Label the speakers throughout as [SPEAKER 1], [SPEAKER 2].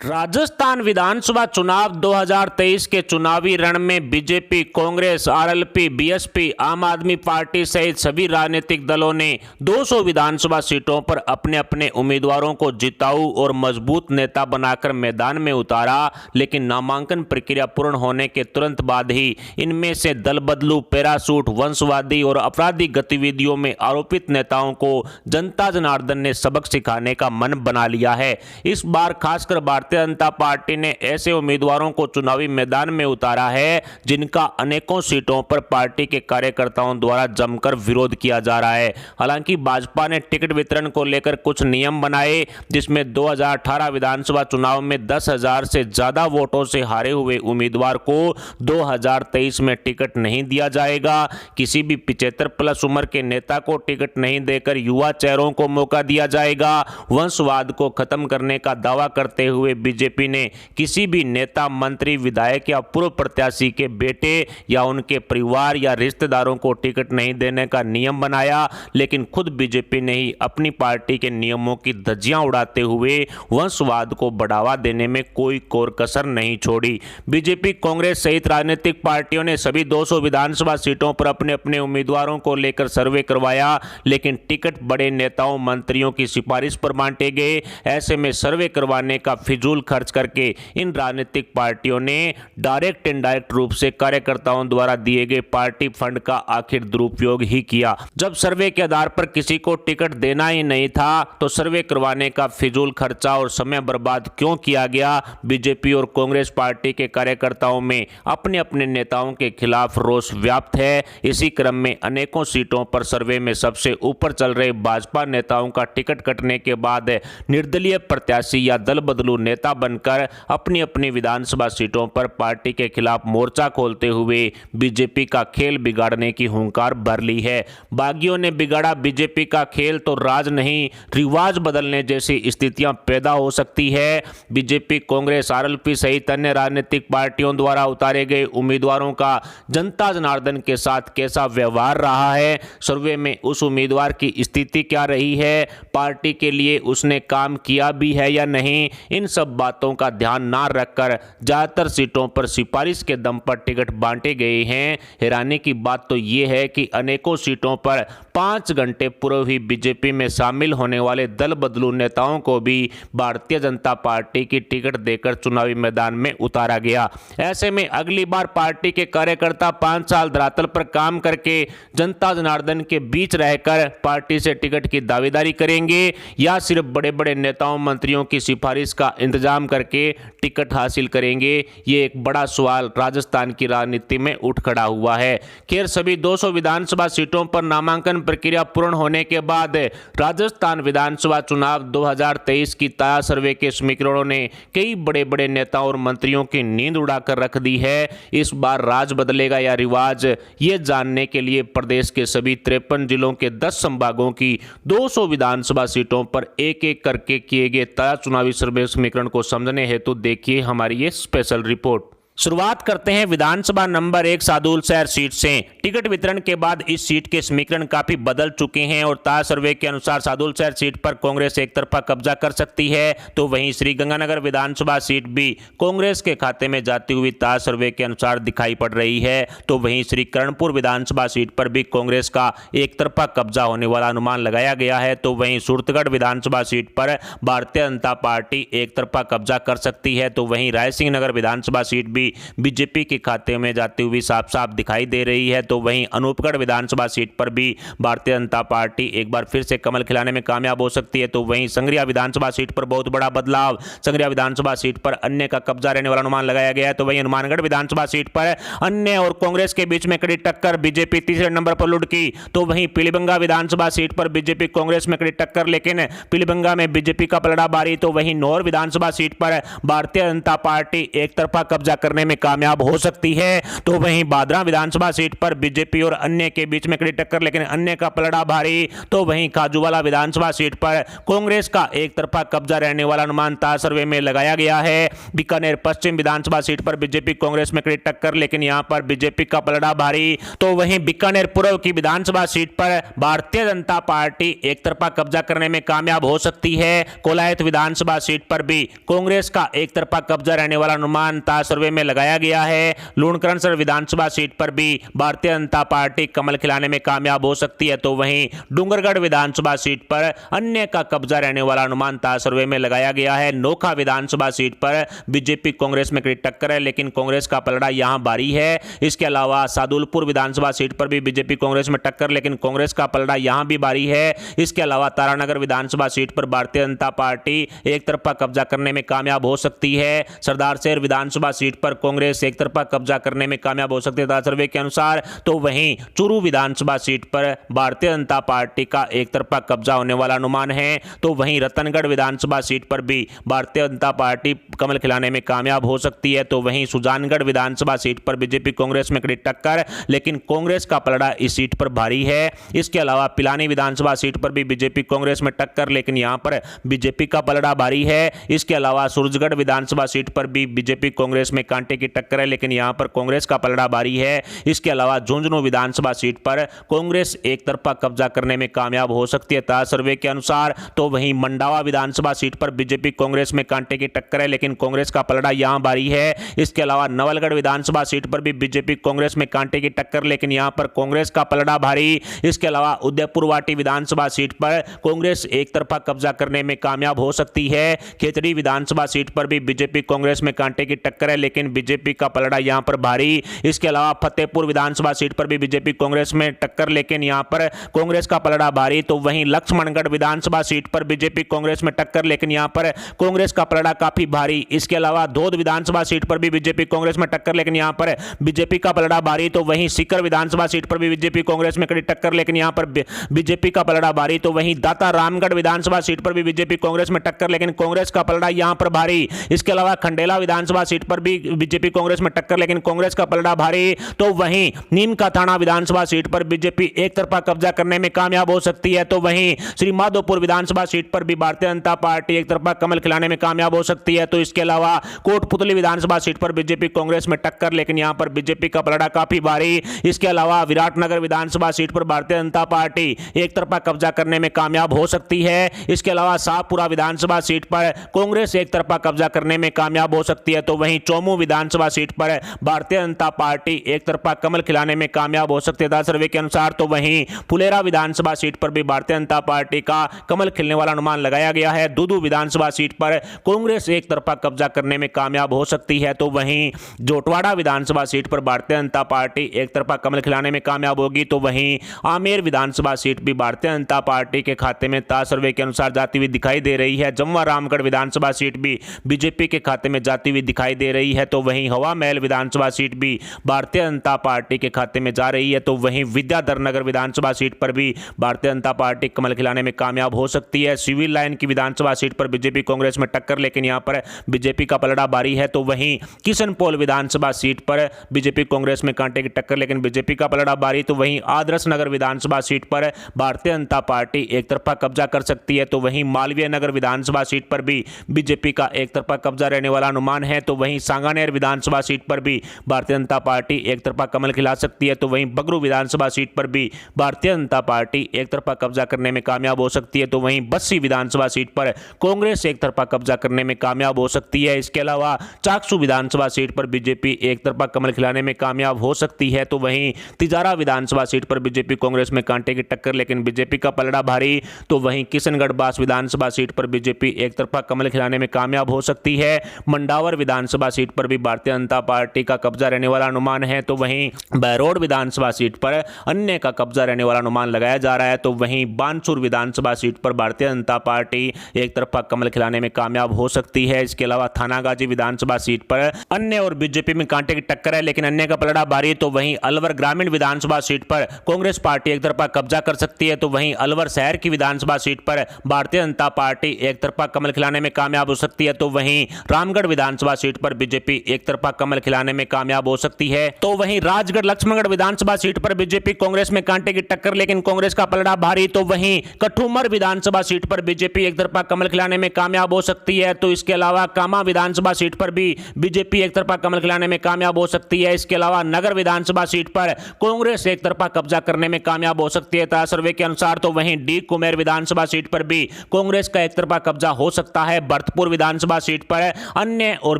[SPEAKER 1] राजस्थान विधानसभा चुनाव 2023 के चुनावी रण में बीजेपी, कांग्रेस, आरएलपी, बीएसपी, आम आदमी पार्टी सहित सभी राजनीतिक दलों ने 200 विधानसभा सीटों पर अपने अपने उम्मीदवारों को जिताऊ और मजबूत नेता बनाकर मैदान में उतारा। लेकिन नामांकन प्रक्रिया पूर्ण होने के तुरंत बाद ही इनमें से दल बदलू, पैरासूट, वंशवादी और आपराधिक गतिविधियों में आरोपित नेताओं को जनता जनार्दन ने सबक सिखाने का मन बना लिया है। इस बार खासकर भारतीय जनता पार्टी ने ऐसे उम्मीदवारों को चुनावी मैदान में उतारा है जिनका अनेकों सीटों पर पार्टी के कार्यकर्ताओं द्वारा जमकर विरोध किया जा रहा है। हालांकि भाजपा ने टिकट वितरण को लेकर कुछ नियम बनाए, जिसमें 2018 विधानसभा चुनाव में 10,000 से ज्यादा वोटों से हारे हुए उम्मीदवार को 2023 में टिकट नहीं दिया जाएगा। किसी भी 75 प्लस उम्र के नेता को टिकट नहीं देकर युवा चेहरों को मौका दिया जाएगा। वंशवाद को खत्म करने का दावा करते हुए बीजेपी ने किसी भी नेता, मंत्री, विधायक या पूर्व प्रत्याशी के बेटे या उनके परिवार या रिश्तेदारों को टिकट नहीं देने का नियम बनाया। लेकिन खुद बीजेपी ने ही अपनी पार्टी के नियमों की धज्जियां उड़ाते हुए वंशवाद को बढ़ावा देने में कोई कोर कसर नहीं छोड़ी। बीजेपी, कांग्रेस सहित राजनीतिक पार्टियों ने सभी 200 विधानसभा सीटों पर अपने अपने उम्मीदवारों को लेकर सर्वे करवाया, लेकिन टिकट बड़े नेताओं, मंत्रियों की सिफारिश पर बांटे गए। ऐसे में सर्वे करवाने का फिजूल खर्च करके इन राजनीतिक पार्टियों ने डायरेक्ट इनडायरेक्ट रूप से कार्यकर्ताओं द्वारा दिए गए पार्टी फंड का आखिर दुरुपयोग ही किया। जब सर्वे के आधार पर किसी को टिकट देना ही नहीं था तो सर्वे करवाने का फिजूल खर्चा और समय बर्बाद क्यों किया गया? बीजेपी और कांग्रेस पार्टी के कार्यकर्ताओं में अपने अपने नेताओं के खिलाफ रोष व्याप्त है। इसी क्रम में अनेकों सीटों पर सर्वे में सबसे ऊपर चल रहे भाजपा नेताओं का टिकट कटने के बाद निर्दलीय प्रत्याशी या दल बदलू नेता बनकर अपनी अपनी विधानसभा सीटों पर पार्टी के खिलाफ मोर्चा खोलते हुए बीजेपी का खेल बिगाड़ने की हुंकार भर ली है। बागियों ने बिगाड़ा बीजेपी का खेल तो राज नहीं, रिवाज बदलने जैसी स्थितियां पैदा हो सकती है। बीजेपी, कांग्रेस, आरएलपी सहित अन्य राजनीतिक पार्टियों द्वारा उतारे गए उम्मीदवारों का जनता जनार्दन के साथ कैसा व्यवहार रहा है? सर्वे में उस उम्मीदवार की स्थिति क्या रही है? पार्टी के लिए उसने काम किया भी है या नहीं? इन सब बातों का ध्यान ना रखकर ज्यादातर सीटों पर सिफारिश के दम पर टिकट बांटे गए हैं। हैरानी की बात तो यह है कि अनेकों सीटों पर 5 घंटे पूर्व ही बीजेपी में शामिल होने वाले दल बदलू नेताओं को भी भारतीय जनता पार्टी की टिकट देकर चुनावी मैदान में उतारा गया। ऐसे में अगली बार पार्टी के कार्यकर्ता 5 साल धरातल पर काम करके जनता जनार्दन के बीच रहकर पार्टी से टिकट की दावेदारी करेंगे या सिर्फ बड़े बड़े नेताओं, मंत्रियों की सिफारिश का इंतजाम करके टिकट हासिल करेंगे? ये एक बड़ा सवाल राजस्थान की राजनीति में उठ खड़ा हुआ है। खैर, सभी 200 विधानसभा सीटों पर नामांकन प्रक्रिया पूर्ण होने के बाद राजस्थान विधानसभा चुनाव 2023 की ताजा सर्वे के समीकरणों ने कई बड़े बड़े नेताओं और मंत्रियों की नींद उड़ाकर रख दी है। इस बार राज बदलेगा या रिवाज, ये जानने के लिए प्रदेश के सभी 53 जिलों के 10 संभागों की 200 विधानसभा सीटों पर एक एक करके किए गए ताजा चुनावी सर्वे समीकरण को समझने हेतु देखिए हमारी ये स्पेशल रिपोर्ट। शुरुआत करते हैं विधानसभा नंबर 1 सादुलशहर सीट से। टिकट वितरण के बाद इस सीट के समीकरण काफी बदल चुके हैं और ताजा सर्वे के अनुसार सादुलशहर सीट पर कांग्रेस एक तरफा कब्जा कर सकती है, तो वहीं श्रीगंगानगर विधानसभा सीट भी कांग्रेस के खाते में जाती हुई ताजा सर्वे के अनुसार दिखाई पड़ रही है। तो वहीं श्रीकरणपुर विधानसभा सीट पर भी कांग्रेस का एक तरफा कब्जा होने वाला अनुमान लगाया गया है। तो वहीं सूरतगढ़ विधानसभा सीट पर भारतीय जनता पार्टी एक तरफा कब्जा कर सकती है। तो वहीं रायसिंह नगर विधानसभा सीट भी बीजेपी के खाते में जाती हुई साफ साफ दिखाई दे रही है। तो वहीं अनूपगढ़ विधानसभा सीट पर भी भारतीय जनता पार्टी एक बार फिर से कमल खिलाने में कामयाब हो सकती है। तो वहीं संगरिया विधानसभा सीट पर बहुत बड़ा बदलाव, संगरिया विधानसभा सीट पर अन्य का कब्जा रहने वाला अनुमान लगाया गया है। तो वहीं हनुमानगढ़ विधानसभा सीट पर अन्य और कांग्रेस के बीच में कड़ी टक्कर, बीजेपी तीसरे नंबर पर लुढ़की। तो वहीं पीलीभंगा विधानसभा सीट पर बीजेपी कांग्रेस में कड़ी टक्कर, लेकिन पीलीभंगा में बीजेपी का पलड़ा भारी। तो वहीं नौर विधानसभा सीट पर भारतीय जनता पार्टी एक तरफा कब्जा करने करने में कामयाब हो सकती है। तो वहीं बादरा विधानसभा सीट पर बीजेपी और अन्य के बीच में कड़ी टक्कर, लेकिन अन्य का पलड़ा भारी। तो वहीं खाजूवाला विधानसभा सीट पर कांग्रेस का एक तरफा कब्जा रहने वाला अनुमान ताज सर्वे में लगाया गया है। बीकानेर पश्चिम विधानसभा सीट पर बीजेपी कांग्रेस में कड़ी टक्कर, लेकिन यहां पर बीजेपी का पलड़ा भारी। तो वहीं बीकानेर पूर्व की विधानसभा सीट पर भारतीय जनता पार्टी एक तरफा कब्जा करने में कामयाब हो सकती है। कोलायत विधानसभा सीट पर भी कांग्रेस का एक तरफा कब्जा रहने वाला अनुमान ताज सर्वे में लगाया गया है। लूणकरणसर विधानसभा सीट पर भी भारतीय जनता पार्टी कमल खिलाने में कामयाब हो सकती है। तो वहीं डूंगरगढ़ विधानसभा सीट पर अन्य का कब्जा रहने वाला अनुमान ताज सर्वे में लगाया गया है। नोखा विधानसभा सीट पर बीजेपी कांग्रेस में कड़ी टक्कर है, लेकिन कांग्रेस का पलड़ा यहां भारी है। इसके अलावा सादुलपुर विधानसभा सीट पर भी बीजेपी कांग्रेस में टक्कर, लेकिन कांग्रेस का पलड़ा यहां भी भारी है। इसके अलावा तारानगर विधानसभा सीट पर भारतीय जनता पार्टी एक तरफा कब्जा करने में कामयाब हो सकती है। सरदार शहर विधानसभा सीट पर कांग्रेस एक तरफा कब्जा करने में कामयाब हो सकती है सर्वे के अनुसार। तो वहीं चूरू विधानसभा सीट पर भारतीय जनता पार्टी का एक तरफा कब्जा होने वाला अनुमान है। तो वहीं रतनगढ़ विधानसभा सीट पर भी भारतीय जनता पार्टी कमल खिलाने में कामयाब हो सकती है। तो वहीं सुजानगढ़ विधानसभा सीट पर बीजेपी कांग्रेस में कड़ी टक्कर, लेकिन कांग्रेस का पलड़ा इस सीट पर भारी है। इसके अलावा पिलानी विधानसभा सीट पर भी बीजेपी कांग्रेस में टक्कर, लेकिन यहां पर बीजेपी का पलड़ा भारी है। इसके अलावा सूरजगढ़ विधानसभा सीट पर भी बीजेपी कांग्रेस में कांटे की टक्कर है, लेकिन यहां पर कांग्रेस का पलड़ा भारी है। इसके अलावा झुंझुनू विधानसभा सीट पर कांग्रेस एक तरफा कब्जा करने में कामयाब हो सकती है ताज सर्वे के अनुसार। तो वहीं मंडावा विधानसभा सीट पर बीजेपी कांग्रेस में कांटे की टक्कर है, लेकिन कांग्रेस का पलड़ा यहां भारी है। इसके अलावा नवलगढ़ विधानसभा सीट पर भी बीजेपी कांग्रेस में कांटे की टक्कर, लेकिन यहां पर कांग्रेस का पलड़ा भारी। इसके अलावा उदयपुर वाटी विधानसभा सीट पर कांग्रेस एक तरफा कब्जा करने में कामयाब हो सकती है। खेतड़ी विधानसभा सीट पर भी बीजेपी कांग्रेस में कांटे की टक्कर है, लेकिन बीजेपी का पलड़ा यहां पर भारी। इसके अलावा फतेहपुर विधानसभा सीट पर भी बीजेपी कांग्रेस में टक्कर, लेकिन यहां पर कांग्रेस का पलड़ा भारी। तो वहीं लक्ष्मणगढ़ विधानसभा सीट पर बीजेपी कांग्रेस में टक्कर, लेकिन यहां पर कांग्रेस का पलड़ा काफी भारी। इसके अलावा धोद विधानसभा सीट पर भी बीजेपी कांग्रेस में टक्कर, लेकिन यहां पर बीजेपी का पलड़ा भारी। तो वहीं सीकर विधानसभा सीट पर भी बीजेपी कांग्रेस में कड़ी टक्कर, लेकिन यहां पर बीजेपी का पलड़ा भारी। तो वहीं दाता रामगढ़ विधानसभा सीट पर भी बीजेपी कांग्रेस में टक्कर, लेकिन कांग्रेस का पलड़ा यहां पर भारी। इसके अलावा खंडेला विधानसभा सीट पर भी बीजेपी कांग्रेस में टक्कर, लेकिन कांग्रेस का पलड़ा भारी। तो वहीं नीम का थाना विधानसभा सीट पर बीजेपी एक तरफा कब्जा करने में कामयाब हो सकती है। तो वहीं श्री माधोपुर विधानसभा सीट पर भी भारतीय जनता पार्टी एक तरफा कमल खिलाने में कामयाब हो सकती है। तो इसके अलावा कोटपुतली विधानसभा सीट पर बीजेपी कांग्रेस में टक्कर, लेकिन यहां पर बीजेपी का पलड़ा काफी भारी। इसके अलावा विराटनगर विधानसभा सीट पर भारतीय जनता पार्टी एक तरफा कब्जा करने में कामयाब हो सकती है। इसके अलावा शाहपुरा विधानसभा सीट पर कांग्रेस एक तरफा कब्जा करने में कामयाब हो सकती है। तो वहीं चौमू विधानसभा सीट पर भारतीय जनता पार्टी एक तरफा कमल खिलाने में कामयाब हो सकती है सर्वे के अनुसार। तो वहीं फुलेरा विधानसभा सीट पर भी भारतीय जनता पार्टी का कमल खिलने वाला अनुमान लगाया गया है। दूदू विधानसभा सीट पर कांग्रेस एक तरफा कब्जा करने में कामयाब हो सकती है। तो वहीं जोटवाड़ा विधानसभा सीट पर भारतीय जनता पार्टी एक तरफा कमल खिलाने में कामयाब होगी। तो वहीं आमेर विधानसभा सीट भी भारतीय जनता पार्टी के खाते में ताज सर्वे के अनुसार जाती हुई दिखाई दे रही है। जमुआ रामगढ़ विधानसभा सीट भी बीजेपी के खाते में जाती हुई दिखाई दे रही है। तो वहीं हवा महल विधानसभा सीट भी भारतीय जनता पार्टी के खाते में जा रही है। तो वहीं विद्याधर नगर विधानसभा सीट पर भी भारतीय जनता पार्टी कमल खिलाने में कामयाब हो सकती है। सिविल लाइन की विधानसभा सीट पर बीजेपी कांग्रेस में टक्कर, लेकिन यहां पर बीजेपी का पलड़ा भारी है। तो वहीं किशनपोल विधानसभा सीट पर बीजेपी कांग्रेस में कांटे की टक्कर, लेकिन बीजेपी का पलड़ा भारी। तो वहीं आदर्श नगर विधानसभा सीट पर भारतीय जनता पार्टी एक तरफा कब्जा कर सकती है। तो वहीं मालवीय नगर विधानसभा सीट पर भी बीजेपी का एक तरफा कब्जा रहने वाला अनुमान है। तो वहीं सांगानेर विधानसभा सीट पर भी भारतीय जनता पार्टी एक तरफा कमल खिला सकती है। तो वहीं बगरू विधानसभा सीट पर भी भारतीय जनता पार्टी एक तरफा कब्जा करने में कामयाब हो सकती है। तो वहीं बस्सी विधानसभा सीट पर कांग्रेस एक तरफा कब्जा करने में कामयाब हो सकती है। इसके अलावा चाकसू विधानसभा सीट पर बीजेपी एक तरफा कमल खिलाने में कामयाब हो सकती है। तो वहीं तिजारा विधानसभा सीट पर बीजेपी कांग्रेस में कांटे की टक्कर, लेकिन बीजेपी का पलड़ा भारी। तो वहीं किशनगढ़ बास विधानसभा सीट पर बीजेपी एक तरफा कमल खिलाने में कामयाब हो सकती है। मंडावर विधानसभा सीट पर भी भारतीय जनता पार्टी का कब्जा रहने वाला अनुमान है। तो वहीं बहरोड विधानसभा सीट पर अन्य का कब्जा रहने वाला अनुमान लगाया जा रहा है। तो वहीं बानसूर विधानसभा सीट पर भारतीय जनता पार्टी एक तरफा कमल खिलाने में कामयाब हो सकती है। इसके अलावा थानागाजी विधानसभा सीट पर अन्य और बीजेपी में कांटे की टक्कर है, लेकिन अन्य का पलड़ा भारी। तो वहीं अलवर ग्रामीण विधानसभा सीट पर कांग्रेस पार्टी एक तरफा कब्जा कर सकती है। तो वहीं अलवर शहर की विधानसभा सीट पर भारतीय जनता पार्टी एक तरफा कमल खिलाने में कामयाब हो सकती है। तो वहीं रामगढ़ विधानसभा सीट पर बीजेपी एक तरफा कमल खिलाने में कामयाब हो सकती है। तो वहीं राजगढ़ लक्ष्मणगढ़ विधानसभा सीट पर बीजेपी कांग्रेस में कांटे की टक्कर, लेकिन कांग्रेस का पलड़ा भारी। तो वहीं कठुमर विधानसभा सीट पर बीजेपी एक तरफा कमल खिलाने में कामयाब हो सकती है। तो इसके अलावा कामा विधानसभा सीट पर भी बीजेपी एक तरफा कमल खिलाने में कामयाब हो सकती है। इसके अलावा नगर विधानसभा सीट पर कांग्रेस एक तरफा कब्जा करने में कामयाब हो सकती है ताजा सर्वे के अनुसार। तो वहीं डी कुमेर विधानसभा सीट पर भी कांग्रेस का एक तरफा कब्जा हो सकता है। भरतपुर विधानसभा सीट पर अन्य और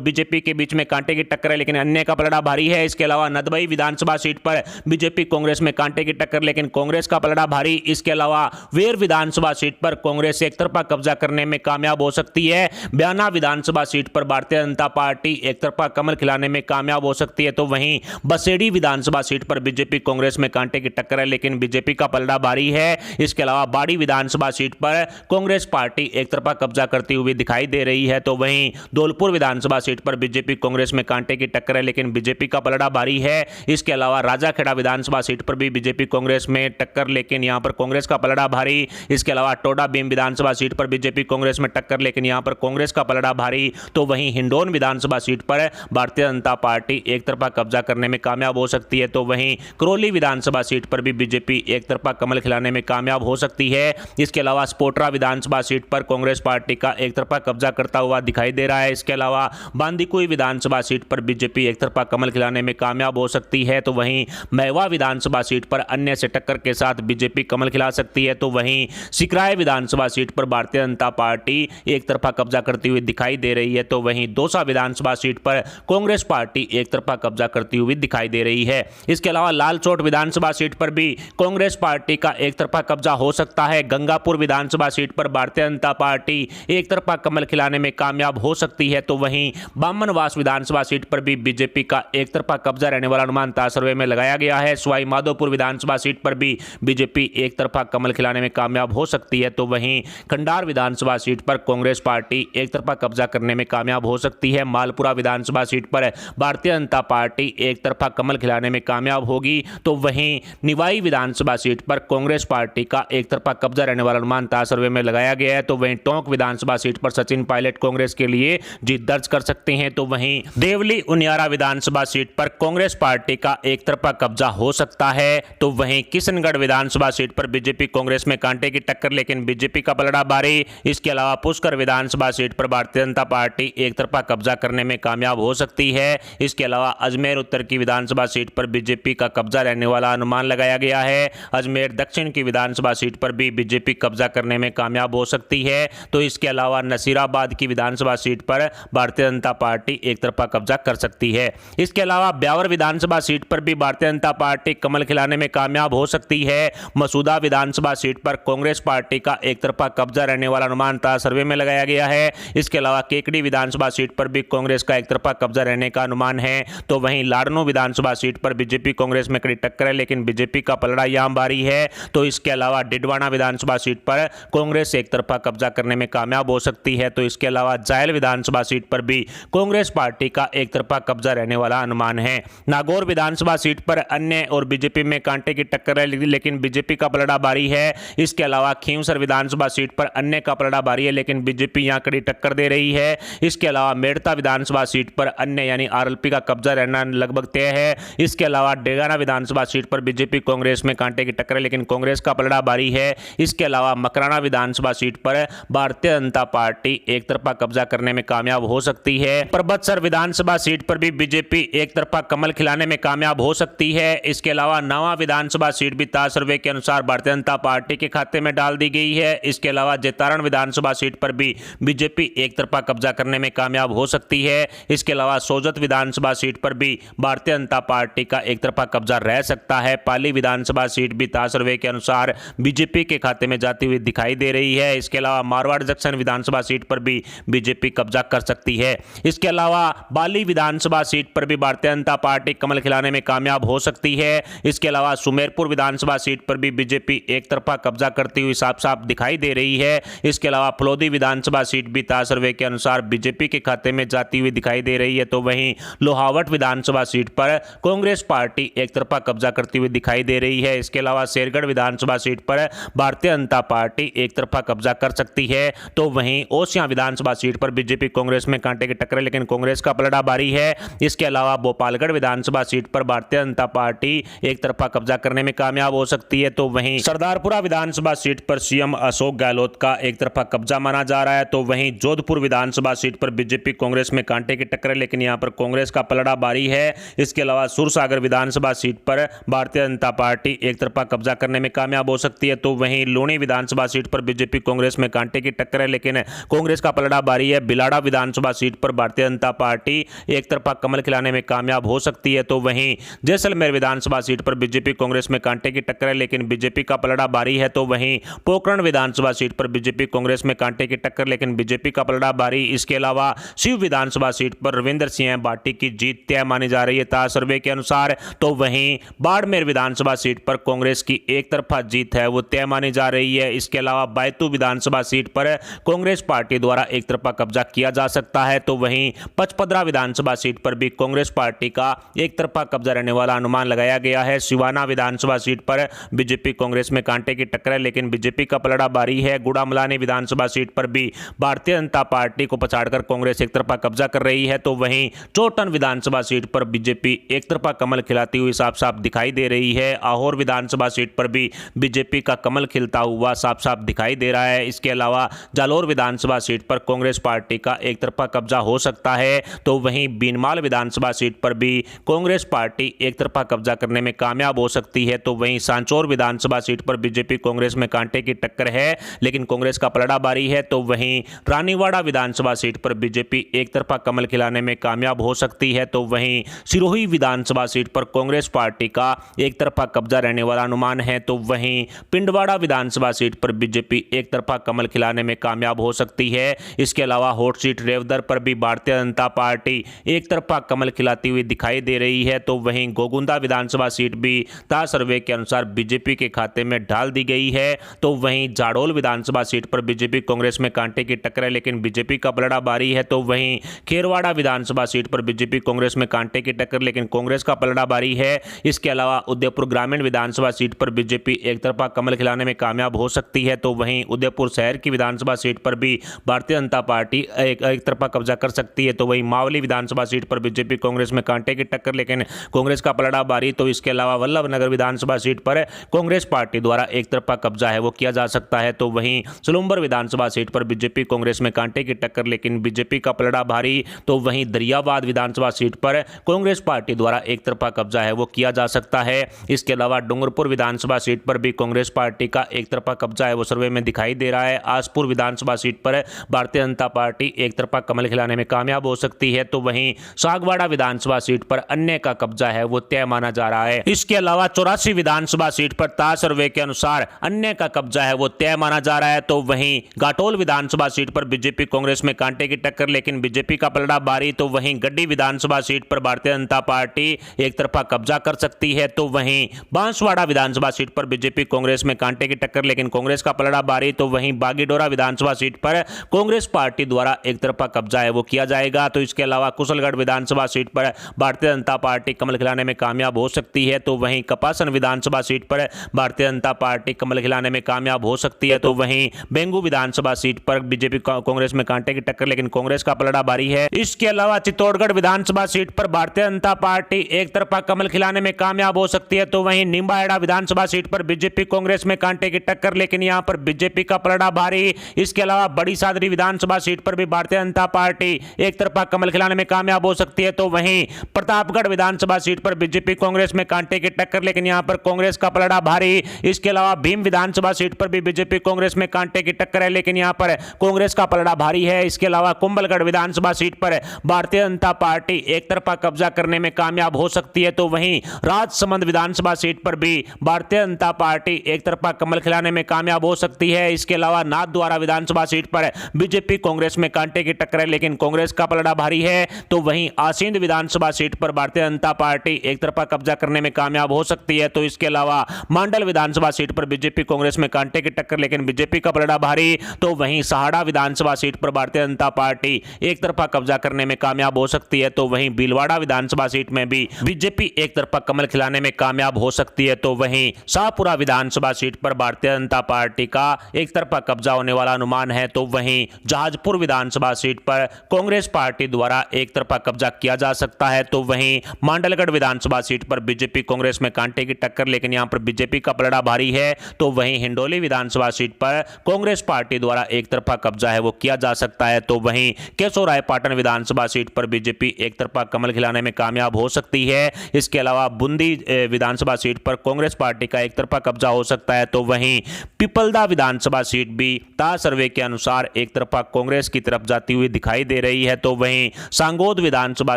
[SPEAKER 1] बीजेपी के बीच में कांटे की टक्कर है, लेकिन अन्य का पलड़ा भारी है। इसके अलावा नदबई विधानसभा सीट पर बीजेपी कांग्रेस में कांटे की टक्कर, लेकिन कांग्रेस का पलड़ा भारी। इसके अलावा वेर विधानसभा सीट पर कांग्रेस एक तरफा कब्जा करने में कामयाब हो सकती है। बयाना विधानसभा सीट पर भारतीय जनता पार्टी एक तरफा कमल खिलाने में कामयाब हो सकती है। तो वहीं बसेड़ी विधानसभा सीट पर बीजेपी कांग्रेस में कांटे की टक्कर है, लेकिन बीजेपी का पलड़ा भारी है। इसके अलावा बाड़ी विधानसभा सीट पर कांग्रेस पार्टी एक तरफा कब्जा करती हुई दिखाई दे रही है। तो वहीं धौलपुर विधानसभा सीट पर बीजेपी कांग्रेस में कांटे की टक्कर है, लेकिन बीजेपी का पलड़ा भारी है। इसके अलावा राजाखेड़ा विधानसभा सीट पर भी बीजेपी कांग्रेस में टक्कर, लेकिन यहां पर कांग्रेस का पलड़ा भारी। इसके अलावा टोडा भीम विधानसभा सीट पर बीजेपी कांग्रेस में टक्कर, लेकिन यहां पर कांग्रेस का पलड़ा भारी। तो वहीं हिंडौन विधानसभा सीट पर भारतीय जनता पार्टी एक तरफा कब्जा करने में कामयाब हो सकती है। तो वहीं करौली विधानसभा सीट पर भी बीजेपी एक तरफा कमल खिलाने में कामयाब हो सकती है। इसके अलावा स्पोटरा विधानसभा सीट पर कांग्रेस पार्टी का एक तरफा कब्जा करता हुआ दिखाई दे रहा है। इसके अलावा बांदीकुई विधानसभा सीट पर बीजेपी एक तरफा कमल खिलाने में कामयाब हो सकती है। तो वहीं मैवा विधानसभा सीट पर अन्य से टक्कर के साथ बीजेपी कमल खिला सकती है। तो वहीं सिकराय विधानसभा सीट पर भारतीय जनता पार्टी एक तरफा कब्जा करती हुई दिखाई दे रही है। तो वहीं दौसा विधानसभा सीट पर कांग्रेस पार्टी एक तरफा कब्जा करती हुई दिखाई दे रही है। इसके अलावा लालचोट विधानसभा सीट पर भी कांग्रेस पार्टी का एक तरफा कब्जा हो सकता है। गंगापुर विधानसभा सीट पर भारतीय जनता पार्टी एक तरफा कमल खिलाने में कामयाब हो सकती है। तो वहीं बामनवास विधानसभा सीट पर भी बीजेपी का एक तरफा कब्जा रहने वाला अनुमान ताजा सर्वे में लगाया गया है। सवाई माधोपुर विधानसभा सीट पर भी बीजेपी एक तरफा कमल खिलाने में कामयाब हो सकती है। तो वहीं खंडार विधानसभा सीट पर कांग्रेस पार्टी एक तरफा कब्जा करने में कामयाब हो सकती है। मालपुरा विधानसभा सीट पर भारतीय जनता पार्टी एक तरफा कमल खिलाने में कामयाब होगी। तो वहीं निवाई विधानसभा सीट पर कांग्रेस पार्टी का एक तरफा कब्जा रहने वाला अनुमान ताजा सर्वे में लगाया गया है। तो वहीं टोंक विधानसभा सीट पर सचिन पायलट कांग्रेस के लिए जीत दर्ज कर सकते हैं। तो वहीं देवली उनियारा विधानसभा सीट पर कांग्रेस पार्टी का एक तरफा कब्जा हो सकता है। तो वहीं किशनगढ़ विधानसभा सीट पर बीजेपी कांग्रेस में कांटे की टक्कर, लेकिन बीजेपी का पलड़ा भारी। इसके अलावा पुष्कर विधानसभा सीट पर भारतीय जनता पार्टी एक तरफा कब्जा करने में कामयाब हो सकती है। इसके अलावा अजमेर उत्तर की विधानसभा सीट पर बीजेपी का कब्जा रहने वाला अनुमान लगाया गया है। अजमेर दक्षिण की विधानसभा सीट पर भी बीजेपी कब्जा करने में कामयाब हो सकती है। तो इसके अलावा नसीराबाद की विधानसभा सीट पर भारतीय जनता पार्टी एक तरफा कब्जा कर सकती है। इसके अलावा ब्यावर विधानसभा सीट पर भी भारतीय जनता पार्टी कमल खिलाने में कामयाब हो सकती है। मसूदा विधानसभा सीट पर कांग्रेस पार्टी का एक तरफा कब्जा रहने वाला अनुमान ताजा सर्वे में लगाया गया है। इसके अलावा केकड़ी विधानसभा सीट पर भी कांग्रेस का एक तरफा कब्जा रहने का अनुमान है। तो वहीं लाडनो विधानसभा सीट पर बीजेपी कांग्रेस में कड़ी टक्कर है, लेकिन बीजेपी का पलड़ा यहां भारी है। तो इसके अलावा डिडवाना विधानसभा सीट पर कांग्रेस एक तरफा कब्जा करने में कामयाब हो सकती है। तो इसके अलावा जायल विधानसभा सीट पर भी कांग्रेस पार्टी का एक तरफा कब्जा रहने वाला अनुमान है। नागौर विधानसभा सीट पर अन्य और बीजेपी में कांटे की टक्कर है, लेकिन बीजेपी का पलड़ा भारी है। इसके अलावा खींवसर विधानसभा सीट पर अन्य का पलड़ा भारी है, लेकिन बीजेपी यहां कड़ी टक्कर दे रही है। इसके अलावा मेड़ता विधानसभा सीट पर अन्य यानी आरएलपी का कब्जा रहना लगभग तय है। इसके अलावा डेगाना विधानसभा सीट पर बीजेपी कांग्रेस में कांटे की टक्कर है, लेकिन कांग्रेस का पलड़ा भारी है। इसके अलावा मकराना विधानसभा सीट पर भारतीय जनता पार्टी एक तरफा कब्जा करने में कामयाब हो सकती है। परबतसर विधानसभा सीट पर भी बीजेपी एक तरफा कमल खिलाने में कामयाब हो सकती है। इसके अलावा नवा विधानसभा सीट भी ताजा सर्वे के अनुसार भारतीय जनता पार्टी के खाते में डाल दी गई है। इसके अलावा जेतारण विधानसभा सीट पर भी बीजेपी एक तरफा कब्जा करने में कामयाब हो सकती है। इसके अलावा सोजत विधानसभा सीट पर भी भारतीय जनता पार्टी का एक तरफा कब्जा रह सकता है। पाली विधानसभा सीट भी ताजा सर्वे के अनुसार बीजेपी के खाते में जाती हुई दिखाई दे रही है। इसके अलावा मारवाड़ जंक्शन विधानसभा सीट पर भी बीजेपी कब्जा कर सकती है। इसके अलावा बाली विधानसभा सीट पर भी भारतीय जनता पार्टी कमल खिलाने में कामयाब हो सकती है। इसके अलावा सुमेरपुर विधानसभा सीट पर भी बीजेपी एक तरफा कब्जा करती हुई साफ साफ दिखाई दे रही है। इसके अलावा फलोदी विधानसभा सीट भी ताजा सर्वे के अनुसार बीजेपी के खाते में जाती हुई दिखाई दे रही है। तो वहीं लोहावट विधानसभा सीट पर कांग्रेस पार्टी एक तरफा कब्जा करती हुई दिखाई दे रही है। इसके अलावा शेरगढ़ विधानसभा सीट पर भारतीय जनता पार्टी एक तरफा कब्जा कर सकती है। तो वहीं ओसियां विधानसभा सीट पर बीजेपी कांग्रेस में कांटे की टक्कर है, लेकिन कांग्रेस का पलड़ा भारी है। इसके अलावा भोपालगढ़ विधानसभा सीट पर भारतीय जनता पार्टी एक तरफा कब्जा करने में कामयाब हो सकती है। तो वहीं सरदारपुरा विधानसभा सीट पर सीएम अशोक गहलोत का एक तरफा कब्जा माना जा रहा है। तो वहीं जोधपुर विधानसभा सीट पर बीजेपी कांग्रेस में कांटे की टक्कर है, लेकिन यहां पर कांग्रेस का पलड़ा भारी है। इसके अलावा सुरसागर विधानसभा सीट पर भारतीय जनता पार्टी एक तरफा कब्जा करने में कामयाब हो सकती है। तो वहीं लूणी विधानसभा सीट पर बीजेपी कांग्रेस में कांटे की टक्कर है, लेकिन कांग्रेस का पलड़ा भारी है। बिलाड़ा विधानसभा सीट पर भारतीय जनता पार्टी एक तरफा कमल खिलाने में कामयाब हो सकती है। तो वहीं जैसलमेर विधानसभा सीट पर बीजेपी कांग्रेस में कांटे की टक्कर है, लेकिन बीजेपी का पलड़ा भारी है। तो वहीं पोखरण विधानसभा सीट पर बीजेपी कांग्रेस में कांटे की टक्कर, लेकिन बीजेपी का पलड़ा भारी। इसके अलावा शिव विधानसभा सीट पर रविंद्र सिंह भाटी की जीत तय मानी जा रही है ताज सर्वे के अनुसार। तो वहीं बाड़मेर विधानसभा सीट पर कांग्रेस की एक तरफा जीत है वो तय मानी जा रही है। इसके अलावा बैतूल विधानसभा सीट पर कांग्रेस पार्टी द्वारा एक तरफा कब्जा किया जा सकता है। तो वहीं पचपदरा विधानसभा सीट पर भी कांग्रेस पार्टी का एक तरफा कब्जा रहने वाला अनुमान लगाया गया है। सिवाना विधानसभा सीट पर बीजेपी कांग्रेस में कांटे की टक्कर है, लेकिन बीजेपी का पलड़ा भारी है। गुड़ामलानी विधानसभा सीट पर भी भारतीय जनता पार्टी को पछाड़कर कांग्रेस एक तरफा कब्जा कर रही है। तो वहीं चोटन विधानसभा सीट पर बीजेपी एक तरफा कमल खिलाती हुई साफ साफ दिखाई दे रही है। आहोर विधानसभा सीट पर भी बीजेपी का कमल खिलता हुआ साफ साफ दिखाई दे रहा है। इसके अलावा जालोर विधानसभा सीट पर कांग्रेस पार्टी का एक तरफा कब्जा हो सकता है। तो वहीं बीनमाल विधानसभा सीट पर भी कांग्रेस पार्टी एक तरफा कब्जा करने में कामयाब हो सकती है। तो वहीं सांचौर विधानसभा सीट पर बीजेपी कांग्रेस में कांटे की टक्कर है, लेकिन कांग्रेस का पलड़ा भारी है। तो वहीं रानीवाड़ा विधानसभा सीट पर बीजेपी एक तरफा कमल खिलाने में कामयाब हो सकती है। तो वहीं सिरोही विधानसभा सीट पर कांग्रेस पार्टी का एक तरफा कब्जा रहने वाला अनुमान है। तो वहीं पिंडवाड़ा विधानसभा सीट पर बीजेपी एक तरफा कमल खिलाने में कामयाब हो सकती है। इसके अलावा हॉट सीट रेवदर पर भी भारतीय जनता पार्टी एक तरफा कमल खिलाती हुई दिखाई दे रही है। तो वहीं गोगुंदा विधानसभा सीट भी ताज सर्वे के अनुसार बीजेपी के खाते में डाल दी गई है। तो वहीं जाडोल विधानसभा सीट पर बीजेपी कांग्रेस में कांटे की टक्कर है, लेकिन बीजेपी का पलड़ा भारी है। तो वहीं खेरवाड़ा विधानसभा सीट पर बीजेपी कांग्रेस में कांटे की टक्कर, लेकिन कांग्रेस का पलड़ा भारी है। इसके अलावा उदयपुर ग्रामीण विधानसभा सीट पर बीजेपी एक तरफा कमल खिलाने में कामयाब हो सकती है। तो वहीं उदयपुर शहर की विधानसभा सीट पर भी भारतीय जनता पार्टी एक तरफा कब्जा कर सकती है। तो वहीं मावली विधानसभा सीट पर बीजेपी कांग्रेस में कांटे की टक्कर, लेकिन कांग्रेस का पलड़ा भारी। तो इसके अलावा वल्लभनगर विधानसभा सीट पर कांग्रेस पार्टी द्वारा एक तरफा कब्जा है वो किया जा सकता है। तो वहीं सुलुम्बर विधानसभा सीट पर बीजेपी कांग्रेस में कांटे की टक्कर, लेकिन बीजेपी का पलड़ा भारी। तो वहीं दरियाबाद विधानसभा सीट पर कांग्रेस पार्टी द्वारा एक तरफा कब्जा है वो किया जा सकता है। इसके अलावा डूंगरपुर विधानसभा सीट पर भी कांग्रेस पार्टी का एक तरफा कब्जा है वो सर्वे में दिखाई दे रहा है। आसपुर विधानसभा सीट पर भारतीय जनता पार्टी एक तरफा कमल खिलाने में कामयाब हो सकती है। तो वहीं सागवाड़ा विधानसभा सीट पर अन्य का कब्जा है वो तय माना जा रहा है। इसके अलावा 84 विधानसभा सीट पर ताज सर्वे के अनुसार अन्य का कब्जा है वो तय माना जा रहा है। तो वहीं घाटोल विधानसभा सीट पर बीजेपी कांग्रेस में कांटे की टक्कर, लेकिन बीजेपी का पलड़ा भारी। तो वहीं गड्डी विधानसभा सीट पर भारतीय जनता पार्टी एक तरफा कब्जा कर सकती है। तो वहीं बांसवाड़ा विधानसभा सीट पर बीजेपी कांग्रेस में कांटे की टक्कर, लेकिन कांग्रेस का पलड़ा भारी। तो वहीं बागीडोरा विधानसभा सीट पर कांग्रेस पार्टी द्वारा एक तरफा कब्जा है वो किया जाएगा। तो इसके अलावा कुशलगढ़ विधानसभा सीट पर भारतीय जनता पार्टी कमल खिलाने में कामयाब हो सकती है। तो वहीं कपासन विधानसभा सीट पर भारतीय जनता पार्टी कमल खिलाने में कामयाब हो सकती है। तो वहीं बेंगू विधानसभा सीट पर बीजेपी कांग्रेस में कांटे की टक्कर, लेकिन कांग्रेस का पलड़ा भारी है। इसके अलावा चित्तौड़गढ़ विधानसभा सीट पर भारतीय जनता पार्टी एक तरफा कमल खिलाने में कामयाब हो सकती है। तो वहीं निम्बाहेड़ा विधानसभा सीट पर बीजेपी कांग्रेस में कांटे की टक्कर, लेकिन यहां पर बीजेपी का पलड़ा भारी। इसके अलावा बड़ी सादरी विधानसभा सीट पर भी भारतीय जनता पार्टी एक तरफा कमल खिलाने में कामयाब हो सकती है। तो वहीं प्रतापगढ़ विधानसभा सीट पर बीजेपी कांग्रेस में कांटे की टक्कर, लेकिन यहां पर कांग्रेस का पलड़ा भारी। इसके अलावा भीम विधानसभा सीट पर भी बीजेपी कांग्रेस में कांटे की टक्कर है, लेकिन यहां पर कांग्रेस का पलड़ा भारी है। इसके अलावा कुंभलगढ़ विधानसभा सीट पर भारतीय जनता पार्टी एक तरफा कब्जा करने में कामयाब हो सकती है। तो वहीं राजसमंद विधानसभा सीट पर भी भारतीय जनता पार्टी एक तरफा कमल खिलाने में कामयाब हो सकती है। इसके अलावा नाथद्वारा विधानसभा सीट पर बीजेपी कांग्रेस में कांटे की टक्कर है, लेकिन कांग्रेस का पलड़ा भारी है। तो वहीं आसींद विधानसभा सीट पर भारतीय जनता पार्टी एक तरफा कब्जा करने में कामयाब हो सकती है। तो इसके अलावा मांडल विधानसभा सीट पर बीजेपी कांग्रेस में कांटे की टक्कर, लेकिन बीजेपी का पलड़ा भारी। तो वहीं सहाड़ा विधानसभा सीट पर भारतीय जनता पार्टी एक तरफा कब्जा करने में कामयाब हो सकती है। तो वहीं भीलवाड़ा विधानसभा सीट में भी बीजेपी एक तरफा कमल खिलाने में कामयाब हो सकती है। तो वहीं शाहपुरा विधानसभा सीट पर भारतीय जनता पार्टी का एक तरफा कब्जा होने वाला अनुमान है। तो वहीं जहाजपुर विधानसभा सीट पर कांग्रेस पार्टी द्वारा एक तरफा कब्जा किया जा सकता है, तो वहीं मांडलगढ़ विधानसभा सीट पर बीजेपी कांग्रेस में कांटे की टक्कर, लेकिन यहां पर बीजेपी का पलड़ा भारी है। तो वहीं हिंडोली विधानसभा सीट पर कांग्रेस पार्टी द्वारा एक तरफा कब्जा है वो किया जा सकता है। तो वहीं केशोरायपाटन विधानसभा सीट पर बीजेपी एक तरफा कमल खिलाने में कामयाब हो सकती है। इसके अलावा बूंदी विधानसभा सीट पर कांग्रेस पार्टी का एक तरफा कब्जा हो सकता है। तो वहीं पिपलदा विधानसभा सीट भी ताज सर्वे के अनुसार एक तरफा कांग्रेस की तरफ जाती हुई दिखाई दे रही है। तो वहीं सांगोद विधानसभा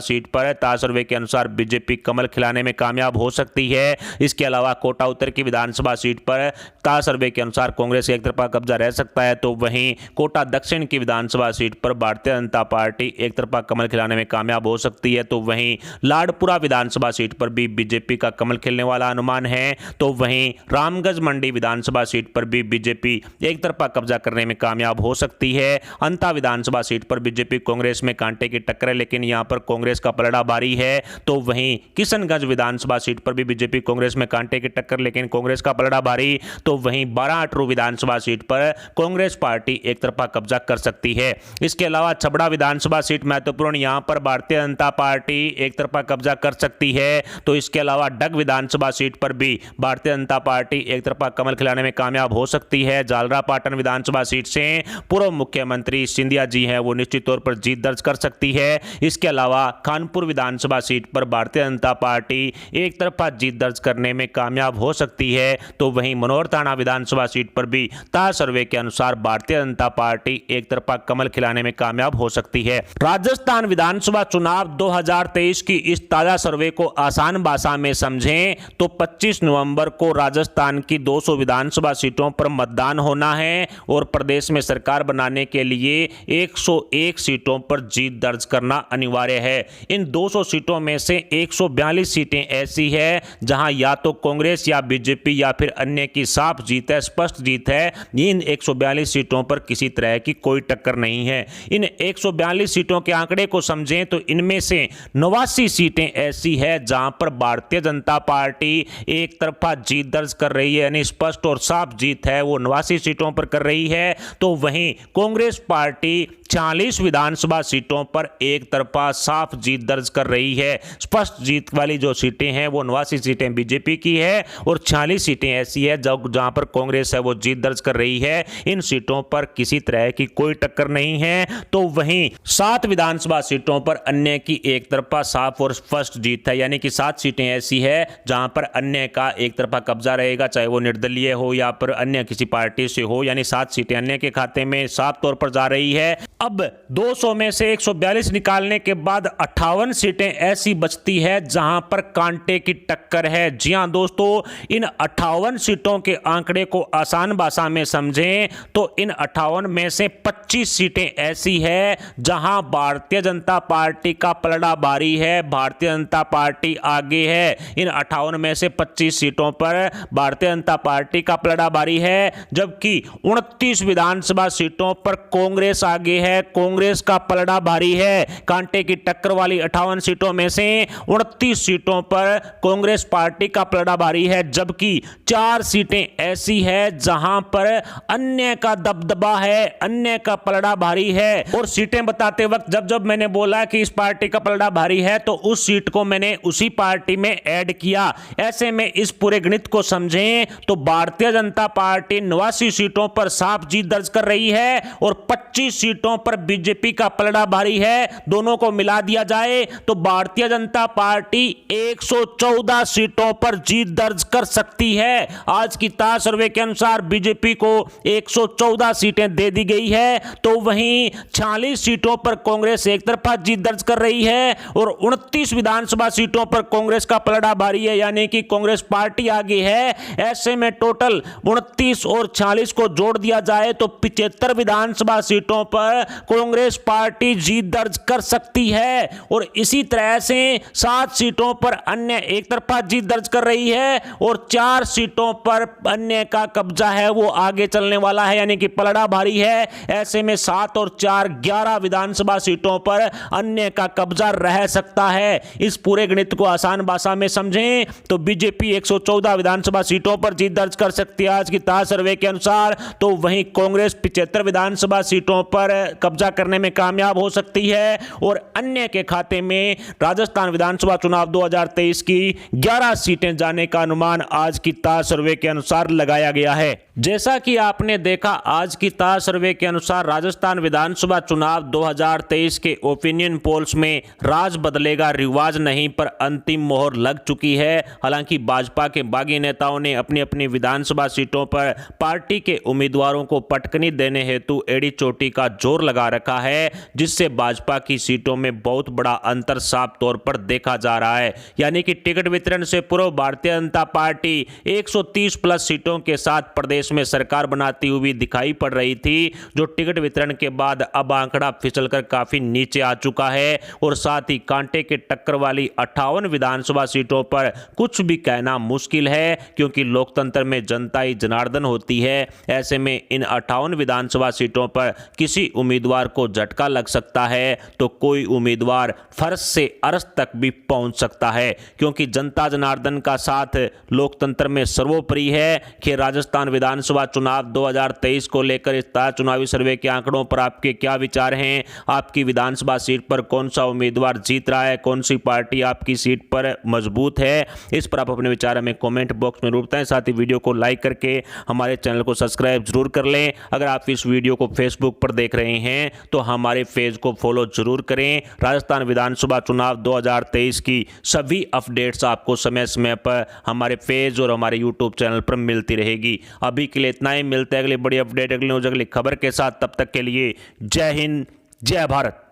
[SPEAKER 1] सीट पर ताज सर्वे के अनुसार बीजेपी कमल खिलाने में कामयाब हो सकती है। इसके अलावा कोटा उत्तर की विधानसभा सीट पर ताज सर्वे के अनुसार कांग्रेस एक तरफा कब्जा रह सकता है। तो वहीं कोटा दक्षिण की विधानसभा सीट पर भारतीय जनता पार्टी एक तरफा कमल खिलाने में कामयाब हो सकती है। तो वहीं लाडपुरा विधानसभा सीट पर भी बीजेपी का कमल खिलने वाला अनुमान है। तो वहीं रामगंज मंडी विधानसभा सीट पर भी बीजेपी एक तरफा कब्जा करने में कामयाब हो सकती है। अंता विधानसभा सीट पर बीजेपी कांग्रेस में कांटे की टक्कर है, लेकिन यहां पर कांग्रेस का पलड़ा भारी है। तो वहीं किशनगंज विधानसभा सीट पर भी बीजेपी कांग्रेस में कांटे की टक्कर, लेकिन कांग्रेस का पलड़ा भारी। तो वहीं बाराअटरू विधानसभा सीट पर कांग्रेस पार्टी एक तरफा कब्जा कर सकती है। इसके अलावा छबड़ा विधानसभा सीट महत्वपूर्ण, यहां पर भारतीय जनता पार्टी एक तरफा कब्जा कर सकती है। तो इसके अलावा डग विधानसभा सीट पर भी भारतीय जनता पार्टी एक तरफा कमल खिलाने में कामयाब हो सकती है। जालरापाटन विधानसभा सीट से पूर्व मुख्यमंत्री सिंधिया जी हैं वो निश्चित तौर पर जीत दर्ज कर सकती है। इसके अलावा कानपुर विधानसभा सीट पर भारतीय जनता पार्टी एक तरफा जीत दर्ज करने में कामयाब हो सकती है। तो वहीं मनोहर थाना विधानसभा सीट पर भी ताज सर्वे के अनुसार भारतीय जनता पार्टी एक तरफा कमल खिलाने में कामयाब हो सकती है। राजस्थान विधानसभा चुनाव 2023 की इस ताजा सर्वे को आसान भाषा में समझें तो 25 नवंबर को राजस्थान की 200 विधानसभा सीटों पर मतदान होना है और प्रदेश में सरकार बनाने के लिए 101 सीटों पर जीत दर्ज करना अनिवार्य है। इन 200 सीटों में से 142 सीटें ऐसी है जहां या तो कांग्रेस या बीजेपी या फिर अन्य की साफ जीत है, स्पष्ट जीत है। इन 142 सीटों पर किसी तरह की कोई टक्कर नहीं है। इन 142 सीटों के आंकड़े को समझें तो इनमें से 89 सीटें ऐसी है जहां पर भारतीय जनता पार्टी एक तरफा जीत दर्ज कर रही है, यानी स्पष्ट और साफ जीत है वो 89 सीटों पर कर रही है। तो वहीं कांग्रेस पार्टी 40 विधानसभा सीटों पर एक तरफा साफ जीत दर्ज कर रही है। स्पष्ट जीत वाली जो सीटें हैं वो 89 सीटें बीजेपी की है और 40 सीटें ऐसी है जहां पर कांग्रेस है वो जीत दर्ज कर रही है। इन सीटों पर किसी तरह की कोई टक्कर नहीं है। तो वहीं 7 विधानसभा सीटों पर अन्य की एक तरफा साफ और स्पष्ट जीत है, यानी कि 7 सीटें ऐसी है जहां पर अन्य का एक तरफा कब्जा रहेगा, चाहे वो निर्दलीय हो या पर अन्य किसी पार्टी से हो, यानी 7 सीटें अन्य के खाते में साफ तौर पर जा रही है। अब 200 में से 142 निकालने के बाद 58 सीटें ऐसी बचती है जहां पर कांटे की टक्कर है। जी हां दोस्तों, इन 58 सीटों के आंकड़े को आसान भाषा में समझें तो इन 58 में से 25 सीटें ऐसी है जहां भारतीय जनता पार्टी का पलड़ा भारी है, भारतीय जनता पार्टी आगे है। इन 58 में से 25 सीटों पर भारतीय जनता पार्टी का पलड़ा भारी है, जबकि 29 विधानसभा सीटों पर कांग्रेस आगे है, कांग्रेस का पलड़ा भारी है। कांटे की टक्कर वाली 58 सीटों में से 29 सीटों पर कांग्रेस पार्टी का पलड़ा भारी है, जबकि 4 सीटें ऐसी है जहां पर अन्य का दबदबा है, अन्य का पलड़ा भारी है। और सीटें बताते वक्त जब जब मैंने बोला कि इस पार्टी का पलड़ा भारी है तो उस सीट को मैंने उसी पार्टी में ऐड किया। ऐसे में इस पूरे गणित को समझें तो भारतीय जनता पार्टी 89 सीटों पर साफ जीत दर्ज कर रही है और 25 सीटों पर बीजेपी का पलड़ा भारी है। दोनों को मिला दिया जाए तो भारतीय जनता पार्टी 114 सीटों पर जीत दर्ज कर सकती है। आज की ताज सर्वे के अनुसार बीजेपी को 114 सीटें दे दी गई है। तो वहीं 40 सीटों पर कांग्रेस एक तरफा जीत दर्ज कर रही है और 29 विधानसभा सीटों पर कांग्रेस का पलड़ा भारी है, यानी कि कांग्रेस पार्टी आगे है। ऐसे में टोटल 29 और 40 को जोड़ दिया जाए तो 75 विधानसभा सीटों पर कांग्रेस पार्टी जीत दर्ज कर सकती है। और इसी तरह से 7 सीटों पर अन्य एक तरफा जीत दर्ज कर रही है और 4 सीटों पर अन्य का कब्जा है वो आगे चलने वाला है, यानी कि पलड़ा भारी है। ऐसे में 7 और 4 11 विधानसभा सीटों पर अन्य का कब्जा रह सकता है। इस पूरे गणित को आसान भाषा में समझें तो बीजेपी 114 विधानसभा सीटों पर जीत दर्ज कर सकती है आज की ताज सर्वे के अनुसार। तो वहीं कांग्रेस 75 विधानसभा सीटों पर कब्जा करने में कामयाब हो सकती है और अन्य के खाते में राजस्थान विधानसभा चुनाव 2023 की 11 सीटें जाने का अनुमान आज की ताज सर्वे के अनुसार लगाया गया है। जैसा कि आपने देखा, आज की ताज सर्वे के अनुसार राजस्थान विधानसभा चुनाव 2023 के ओपिनियन पोल्स में राज बदलेगा रिवाज नहीं पर अंतिम मोहर लग चुकी है। हालांकि भाजपा के बागी नेताओं ने अपनी अपनी विधानसभा सीटों पर पार्टी के उम्मीदवारों को पटकनी देने हेतु एड़ी चोटी का जोर लगा रखा है, जिससे भाजपा की सीटों में बहुत बड़ा अंतर साफ तौर पर देखा जा रहा है। यानी कि टिकट वितरण से पूर्व भारतीय जनता पार्टी 130 प्लस सीटों के साथ प्रदेश में सरकार बनाती हुई दिखाई पड़ रही थी, जो टिकट वितरण के बाद अब आंकड़ा फिसलकर काफी नीचे आ चुका है और साथ ही कांटे के टक्कर वाली 58 विधानसभा सीटों पर कुछ भी कहना मुश्किल है, क्योंकि लोकतंत्र में जनता ही जनार्दन होती है। ऐसे में इन 58 विधानसभा सीटों पर किसी उम्मीदवार को झटका लग सकता है तो कोई उम्मीदवार फर्श से अर्श तक भी पहुंच सकता है, क्योंकि जनता जनार्दन का साथ लोकतंत्र में सर्वोपरि है। कि राजस्थान विधानसभा चुनाव 2023 को लेकर इस ताजा चुनावी सर्वे के आंकड़ों पर आपके क्या विचार हैं? आपकी विधानसभा सीट पर कौन सा उम्मीदवार जीत रहा है, कौन सी पार्टी आपकी सीट पर मजबूत है? इस पर आप अपने विचार हमें कमेंट बॉक्स में जरूर बताएं। साथ ही वीडियो को लाइक करके हमारे चैनल को सब्सक्राइब जरूर कर लें। अगर आप इस वीडियो को फेसबुक पर देख रहे हैं तो हमारे पेज को फॉलो जरूर करें। राजस्थान विधानसभा चुनाव 2023 की सभी अपडेट्स आपको समय समय पर हमारे पेज और हमारे यूट्यूब चैनल पर मिलती रहेगी। अभी के लिए इतना ही, मिलते हैं अगली बड़ी अपडेट, अगली न्यूज, अगली खबर के साथ। तब तक के लिए जय हिंद, जय भारत।